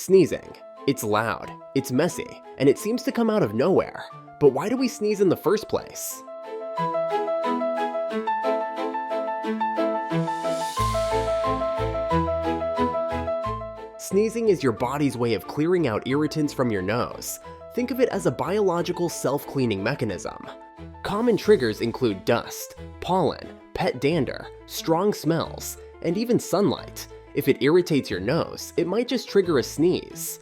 Sneezing. It's loud, it's messy, and it seems to come out of nowhere. But why do we sneeze in the first place? Sneezing is your body's way of clearing out irritants from your nose. Think of it as a biological self-cleaning mechanism. Common triggers include dust, pollen, pet dander, strong smells, and even sunlight. If it irritates your nose, it might just trigger a sneeze.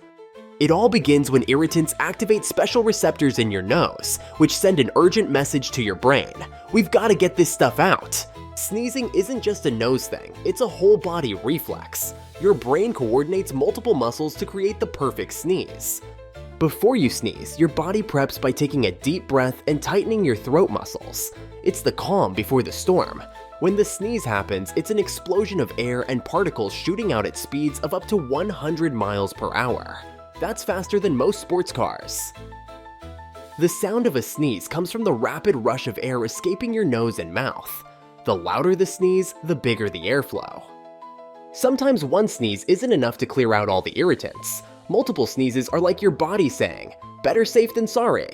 It all begins when irritants activate special receptors in your nose, which send an urgent message to your brain. We've got to get this stuff out. Sneezing isn't just a nose thing, it's a whole body reflex. Your brain coordinates multiple muscles to create the perfect sneeze. Before you sneeze, your body preps by taking a deep breath and tightening your throat muscles. It's the calm before the storm. When the sneeze happens, it's an explosion of air and particles shooting out at speeds of up to 100 miles per hour. That's faster than most sports cars. The sound of a sneeze comes from the rapid rush of air escaping your nose and mouth. The louder the sneeze, the bigger the airflow. Sometimes one sneeze isn't enough to clear out all the irritants. Multiple sneezes are like your body saying, "Better safe than sorry."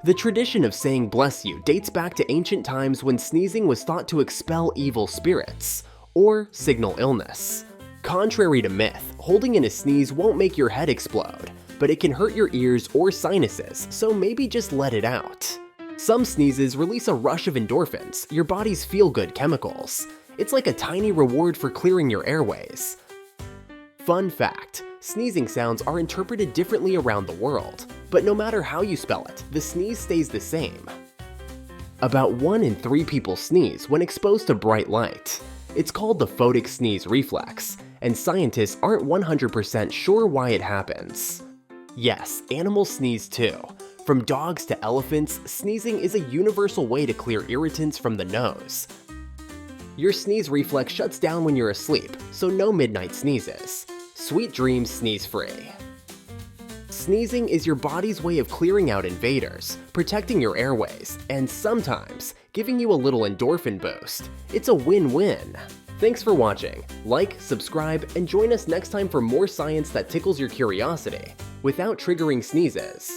The tradition of saying "bless you" dates back to ancient times when sneezing was thought to expel evil spirits or signal illness. Contrary to myth, holding in a sneeze won't make your head explode, but it can hurt your ears or sinuses, so maybe just let it out. Some sneezes release a rush of endorphins, your body's feel-good chemicals. It's like a tiny reward for clearing your airways. Fun fact, sneezing sounds are interpreted differently around the world, but no matter how you spell it, the sneeze stays the same. About 1 in 3 people sneeze when exposed to bright light. It's called the photic sneeze reflex, and scientists aren't 100% sure why it happens. Yes, animals sneeze too. From dogs to elephants, sneezing is a universal way to clear irritants from the nose. Your sneeze reflex shuts down when you're asleep, so no midnight sneezes. Sweet dreams sneeze-free. Sneezing is your body's way of clearing out invaders, protecting your airways, and sometimes giving you a little endorphin boost. It's a win-win. Thanks for watching. Like, subscribe, and join us next time for more science that tickles your curiosity without triggering sneezes.